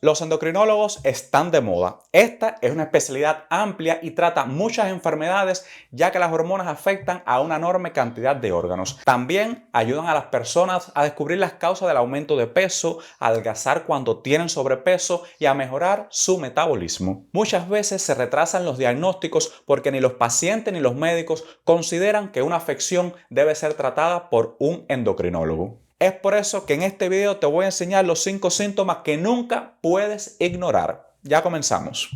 Los endocrinólogos están de moda. Esta es una especialidad amplia y trata muchas enfermedades ya que las hormonas afectan a una enorme cantidad de órganos. También ayudan a las personas a descubrir las causas del aumento de peso, a adelgazar cuando tienen sobrepeso y a mejorar su metabolismo. Muchas veces se retrasan los diagnósticos porque ni los pacientes ni los médicos consideran que una afección debe ser tratada por un endocrinólogo. Es por eso que en este video te voy a enseñar los 5 síntomas que nunca puedes ignorar. Ya comenzamos.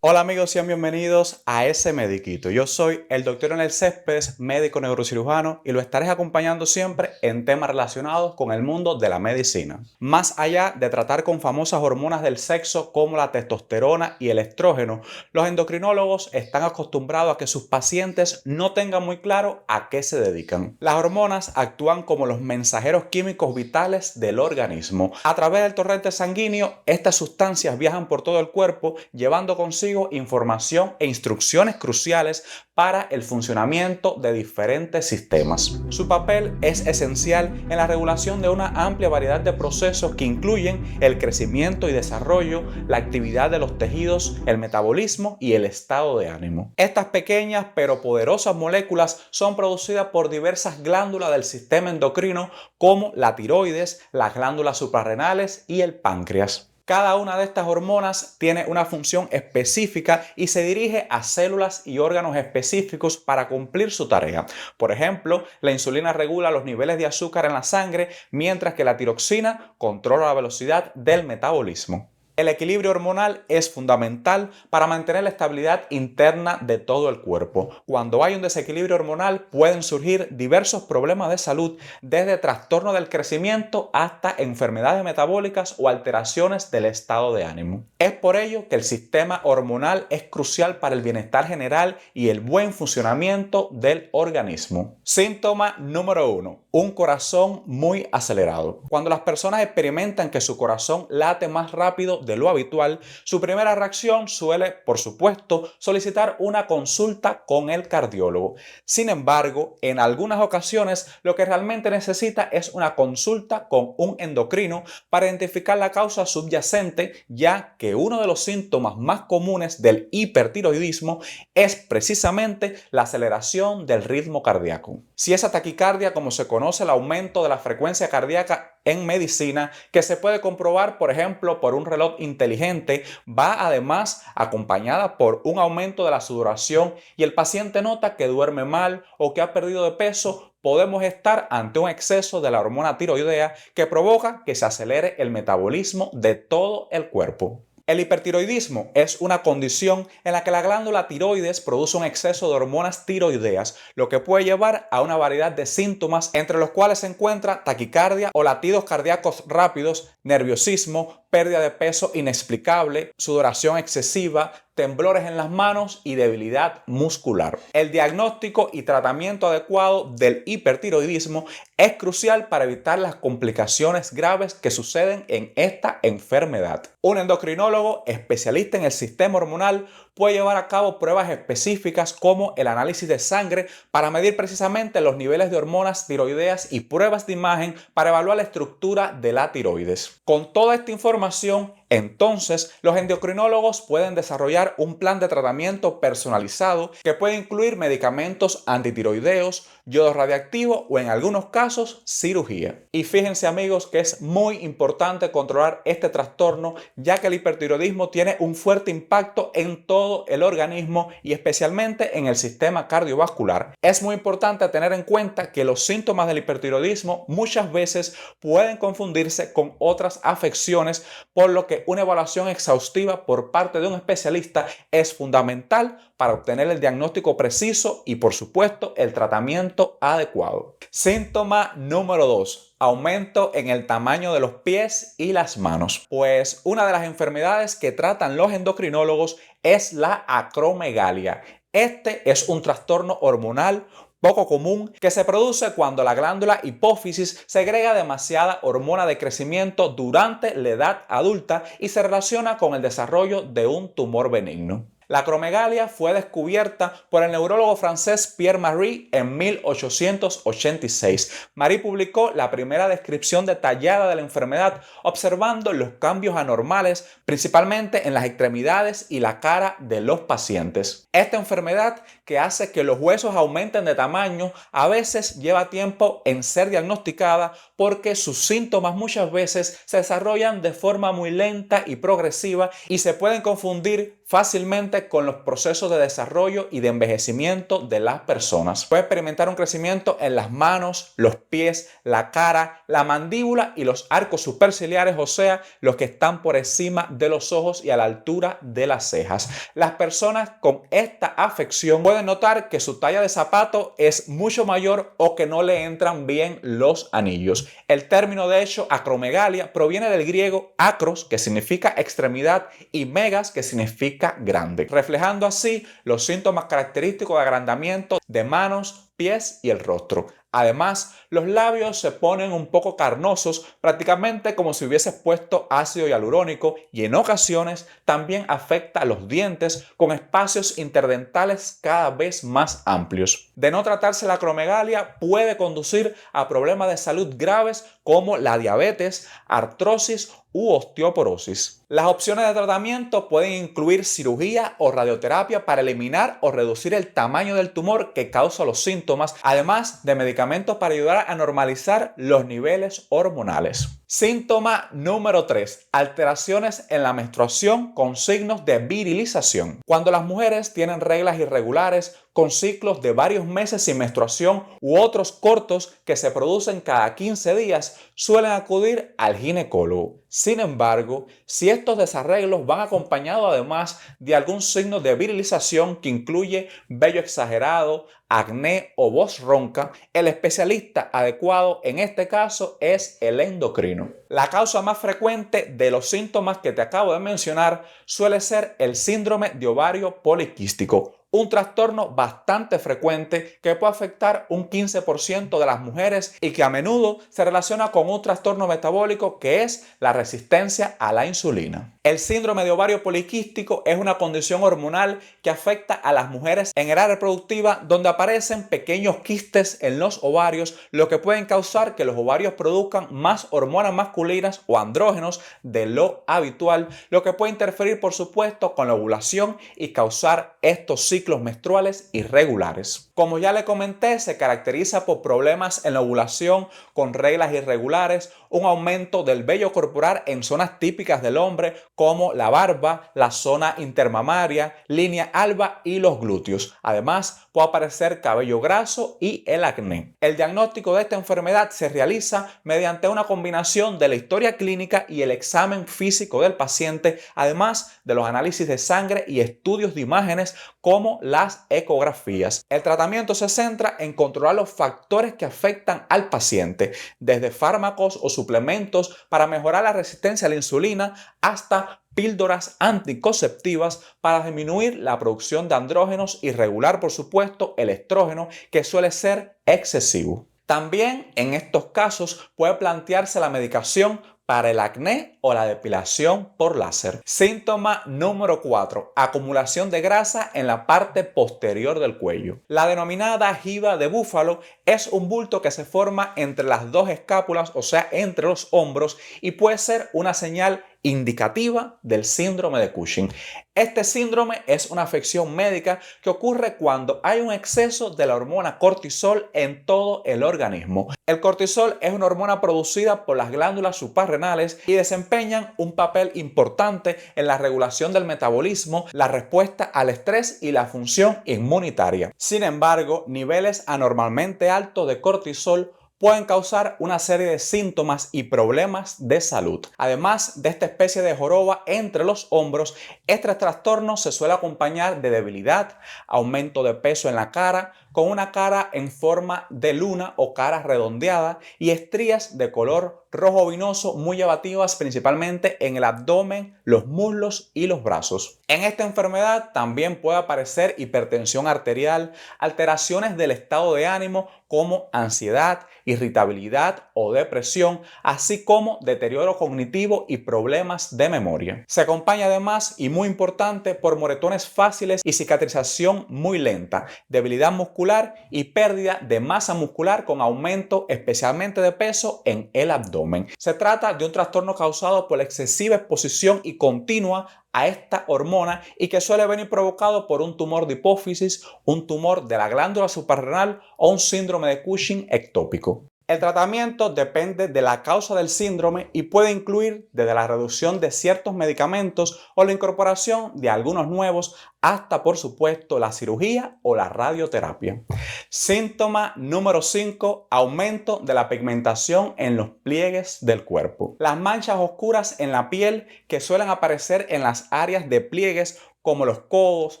Hola amigos, sean bienvenidos a ese Mediquito. Yo soy el Dr. Leonel Céspedes, médico neurocirujano, y lo estaré acompañando siempre en temas relacionados con el mundo de la medicina. Más allá de tratar con famosas hormonas del sexo como la testosterona y el estrógeno, los endocrinólogos están acostumbrados a que sus pacientes no tengan muy claro a qué se dedican. Las hormonas actúan como los mensajeros químicos vitales del organismo. A través del torrente sanguíneo, estas sustancias viajan por todo el cuerpo, llevando consigo información e instrucciones cruciales para el funcionamiento de diferentes sistemas. Su papel es esencial en la regulación de una amplia variedad de procesos que incluyen el crecimiento y desarrollo, la actividad de los tejidos, el metabolismo y el estado de ánimo. Estas pequeñas pero poderosas moléculas son producidas por diversas glándulas del sistema endocrino como la tiroides, las glándulas suprarrenales y el páncreas. Cada una de estas hormonas tiene una función específica y se dirige a células y órganos específicos para cumplir su tarea. Por ejemplo, la insulina regula los niveles de azúcar en la sangre, mientras que la tiroxina controla la velocidad del metabolismo. El equilibrio hormonal es fundamental para mantener la estabilidad interna de todo el cuerpo. Cuando hay un desequilibrio hormonal pueden surgir diversos problemas de salud, desde trastorno del crecimiento hasta enfermedades metabólicas o alteraciones del estado de ánimo. Es por ello que el sistema hormonal es crucial para el bienestar general y el buen funcionamiento del organismo. Síntoma número 1. Un corazón muy acelerado. Cuando las personas experimentan que su corazón late más rápido de lo habitual, su primera reacción suele, por supuesto, solicitar una consulta con el cardiólogo. Sin embargo, en algunas ocasiones lo que realmente necesita es una consulta con un endocrino para identificar la causa subyacente, ya que uno de los síntomas más comunes del hipertiroidismo es precisamente la aceleración del ritmo cardíaco. Si esa taquicardia, como se conoce, el aumento de la frecuencia cardíaca en medicina, que se puede comprobar, por ejemplo, por un reloj inteligente, va además acompañada por un aumento de la sudoración y el paciente nota que duerme mal o que ha perdido de peso, podemos estar ante un exceso de la hormona tiroidea que provoca que se acelere el metabolismo de todo el cuerpo. El hipertiroidismo es una condición en la que la glándula tiroides produce un exceso de hormonas tiroideas, lo que puede llevar a una variedad de síntomas, entre los cuales se encuentra taquicardia o latidos cardíacos rápidos, nerviosismo, pérdida de peso inexplicable, sudoración excesiva, temblores en las manos y debilidad muscular. El diagnóstico y tratamiento adecuado del hipertiroidismo es crucial para evitar las complicaciones graves que suceden en esta enfermedad. Un endocrinólogo especialista en el sistema hormonal puede llevar a cabo pruebas específicas como el análisis de sangre para medir precisamente los niveles de hormonas tiroideas y pruebas de imagen para evaluar la estructura de la tiroides. Con toda esta información, entonces, los endocrinólogos pueden desarrollar un plan de tratamiento personalizado que puede incluir medicamentos antitiroideos, yodo radiactivo o en algunos casos cirugía. Y fíjense amigos que es muy importante controlar este trastorno, ya que el hipertiroidismo tiene un fuerte impacto en todo el organismo y especialmente en el sistema cardiovascular. Es muy importante tener en cuenta que los síntomas del hipertiroidismo muchas veces pueden confundirse con otras afecciones, por lo que una evaluación exhaustiva por parte de un especialista es fundamental para obtener el diagnóstico preciso y, por supuesto, el tratamiento adecuado. Síntoma número 2. Aumento en el tamaño de los pies y las manos. Pues una de las enfermedades que tratan los endocrinólogos es la acromegalia. Este es un trastorno hormonal poco común que se produce cuando la glándula hipófisis segrega demasiada hormona de crecimiento durante la edad adulta y se relaciona con el desarrollo de un tumor benigno. La acromegalia fue descubierta por el neurólogo francés Pierre Marie en 1886. Marie publicó la primera descripción detallada de la enfermedad, observando los cambios anormales, principalmente en las extremidades y la cara de los pacientes. Esta enfermedad, que hace que los huesos aumenten de tamaño, a veces lleva tiempo en ser diagnosticada porque sus síntomas muchas veces se desarrollan de forma muy lenta y progresiva y se pueden confundir fácilmente con los procesos de desarrollo y de envejecimiento de las personas. Puede experimentar un crecimiento en las manos, los pies, la cara, la mandíbula y los arcos superciliares, o sea, los que están por encima de los ojos y a la altura de las cejas. Las personas con esta afección pueden notar que su talla de zapato es mucho mayor o que no le entran bien los anillos. El término, de hecho, acromegalia, proviene del griego acros, que significa extremidad, y megas, que significa grande, reflejando así los síntomas característicos de agrandamiento de manos, pies y el rostro. Además, los labios se ponen un poco carnosos, prácticamente como si hubieses puesto ácido hialurónico, y en ocasiones también afecta a los dientes con espacios interdentales cada vez más amplios. De no tratarse la acromegalia, puede conducir a problemas de salud graves como la diabetes, artrosis u osteoporosis. Las opciones de tratamiento pueden incluir cirugía o radioterapia para eliminar o reducir el tamaño del tumor que causa los síntomas, además de medicamentos para ayudar a normalizar los niveles hormonales. Síntoma número 3. Alteraciones en la menstruación con signos de virilización. Cuando las mujeres tienen reglas irregulares, con ciclos de varios meses sin menstruación u otros cortos que se producen cada 15 días, suelen acudir al ginecólogo. Sin embargo, si estos desarreglos van acompañados además de algún signo de virilización que incluye vello exagerado, acné o voz ronca, el especialista adecuado en este caso es el endocrino. La causa más frecuente de los síntomas que te acabo de mencionar suele ser el síndrome de ovario poliquístico, un trastorno bastante frecuente que puede afectar un 15% de las mujeres y que a menudo se relaciona con un trastorno metabólico que es la resistencia a la insulina. El síndrome de ovario poliquístico es una condición hormonal que afecta a las mujeres en edad reproductiva, donde aparecen pequeños quistes en los ovarios, lo que pueden causar que los ovarios produzcan más hormonas masculinas o andrógenos de lo habitual, lo que puede interferir, por supuesto, con la ovulación y causar estos ciclos menstruales irregulares. Como ya le comenté, se caracteriza por problemas en la ovulación con reglas irregulares, un aumento del vello corporal en zonas típicas del hombre como la barba, la zona intermamaria, línea alba y los glúteos. Además, puede aparecer cabello graso y el acné. El diagnóstico de esta enfermedad se realiza mediante una combinación de la historia clínica y el examen físico del paciente, además de los análisis de sangre y estudios de imágenes como las ecografías. El tratamiento se centra en controlar los factores que afectan al paciente, desde fármacos o suplementos para mejorar la resistencia a la insulina hasta píldoras anticonceptivas para disminuir la producción de andrógenos y regular, por supuesto, el estrógeno, que suele ser excesivo. También en estos casos puede plantearse la medicación para el acné o la depilación por láser. Síntoma número 4. Acumulación de grasa en la parte posterior del cuello. La denominada jiba de búfalo es un bulto que se forma entre las dos escápulas, o sea, entre los hombros, y puede ser una señal indicativa del síndrome de Cushing. Este síndrome es una afección médica que ocurre cuando hay un exceso de la hormona cortisol en todo el organismo. El cortisol es una hormona producida por las glándulas suprarrenales y desempeñan un papel importante en la regulación del metabolismo, la respuesta al estrés y la función inmunitaria. Sin embargo, niveles anormalmente altos de cortisol pueden causar una serie de síntomas y problemas de salud. Además de esta especie de joroba entre los hombros, este trastorno se suele acompañar de debilidad, aumento de peso en la cara, con una cara en forma de luna o cara redondeada y estrías de color rojo vinoso muy llamativas principalmente en el abdomen, los muslos y los brazos. En esta enfermedad también puede aparecer hipertensión arterial, alteraciones del estado de ánimo como ansiedad, irritabilidad o depresión, así como deterioro cognitivo y problemas de memoria. Se acompaña además, y muy importante, por moretones fáciles y cicatrización muy lenta, debilidad muscular y pérdida de masa muscular con aumento especialmente de peso en el abdomen. Se trata de un trastorno causado por la excesiva exposición y continua a esta hormona y que suele venir provocado por un tumor de hipófisis, un tumor de la glándula suprarrenal o un síndrome de Cushing ectópico. El tratamiento depende de la causa del síndrome y puede incluir desde la reducción de ciertos medicamentos o la incorporación de algunos nuevos hasta, por supuesto, la cirugía o la radioterapia. Síntoma número 5. Aumento de la pigmentación en los pliegues del cuerpo. Las manchas oscuras en la piel que suelen aparecer en las áreas de pliegues como los codos,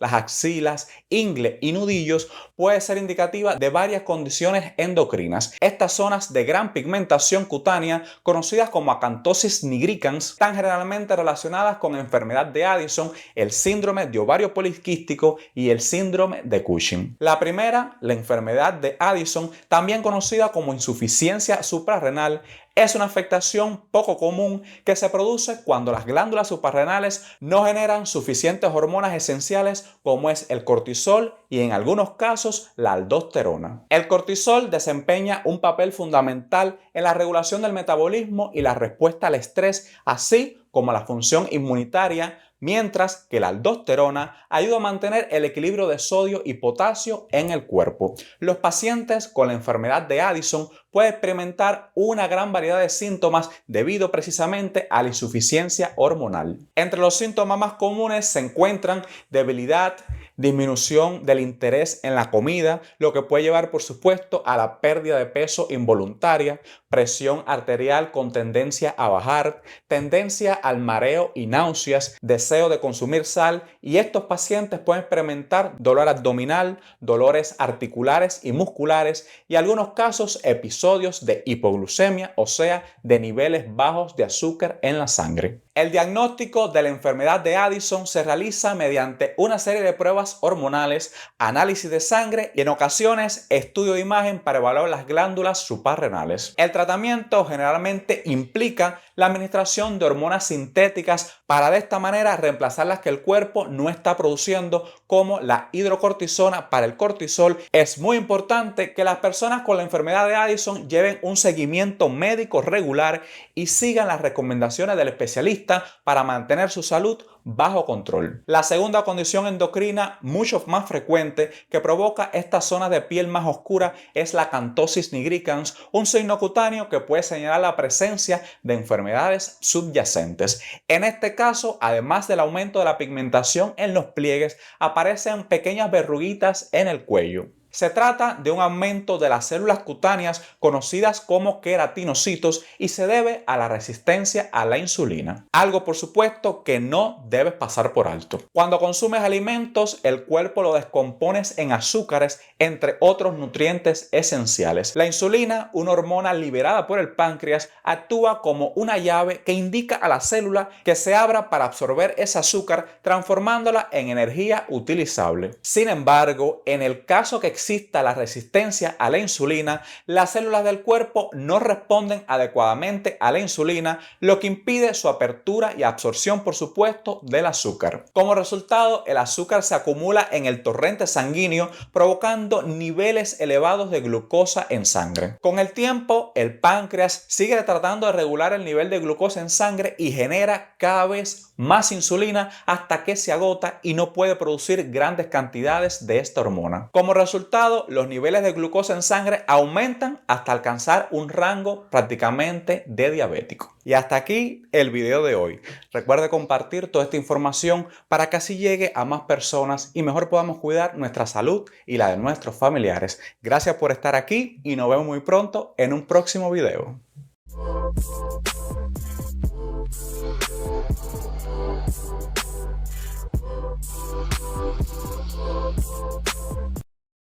las axilas, ingle y nudillos, puede ser indicativa de varias condiciones endocrinas. Estas zonas de gran pigmentación cutánea, conocidas como acantosis nigricans, están generalmente relacionadas con enfermedad de Addison, el síndrome de ovario poliquístico y el síndrome de Cushing. La primera, la enfermedad de Addison, también conocida como insuficiencia suprarrenal, es una afectación poco común que se produce cuando las glándulas suprarrenales no generan suficientes hormonas esenciales como es el cortisol y en algunos casos la aldosterona. El cortisol desempeña un papel fundamental en la regulación del metabolismo y la respuesta al estrés, así como la función inmunitaria, mientras que la aldosterona ayuda a mantener el equilibrio de sodio y potasio en el cuerpo. Los pacientes con la enfermedad de Addison pueden experimentar una gran variedad de síntomas debido precisamente a la insuficiencia hormonal. Entre los síntomas más comunes se encuentran debilidad, disminución del interés en la comida, lo que puede llevar, por supuesto, a la pérdida de peso involuntaria, presión arterial con tendencia a bajar, tendencia al mareo y náuseas, deseo de consumir sal, y estos pacientes pueden experimentar dolor abdominal, dolores articulares y musculares y en algunos casos episodios de hipoglucemia, o sea, de niveles bajos de azúcar en la sangre. El diagnóstico de la enfermedad de Addison se realiza mediante una serie de pruebas hormonales, análisis de sangre y en ocasiones estudio de imagen para evaluar las glándulas suprarrenales. El tratamiento generalmente implica la administración de hormonas sintéticas para de esta manera reemplazar las que el cuerpo no está produciendo, como la hidrocortisona para el cortisol. Es muy importante que las personas con la enfermedad de Addison lleven un seguimiento médico regular y sigan las recomendaciones del especialista para mantener su salud bajo control. La segunda condición endocrina mucho más frecuente que provoca estas zonas de piel más oscuras es la acantosis nigricans, un signo cutáneo que puede señalar la presencia de enfermedades subyacentes. En este caso, además del aumento de la pigmentación en los pliegues, aparecen pequeñas verruguitas en el cuello. Se trata de un aumento de las células cutáneas conocidas como queratinocitos y se debe a la resistencia a la insulina. Algo, por supuesto, que no debes pasar por alto. Cuando consumes alimentos, el cuerpo lo descompone en azúcares, entre otros nutrientes esenciales. La insulina, una hormona liberada por el páncreas, actúa como una llave que indica a la célula que se abra para absorber ese azúcar, transformándola en energía utilizable. Sin embargo, en el caso que exista la resistencia a la insulina, las células del cuerpo no responden adecuadamente a la insulina, lo que impide su apertura y absorción, por supuesto, del azúcar. Como resultado, el azúcar se acumula en el torrente sanguíneo, provocando niveles elevados de glucosa en sangre. Con el tiempo, el páncreas sigue tratando de regular el nivel de glucosa en sangre y genera cada vez más insulina hasta que se agota y no puede producir grandes cantidades de esta hormona. Como resultado, los niveles de glucosa en sangre aumentan hasta alcanzar un rango prácticamente de diabético. Y hasta aquí el video de hoy. Recuerde compartir toda esta información para que así llegue a más personas y mejor podamos cuidar nuestra salud y la de nuestros familiares. Gracias por estar aquí y nos vemos muy pronto en un próximo video.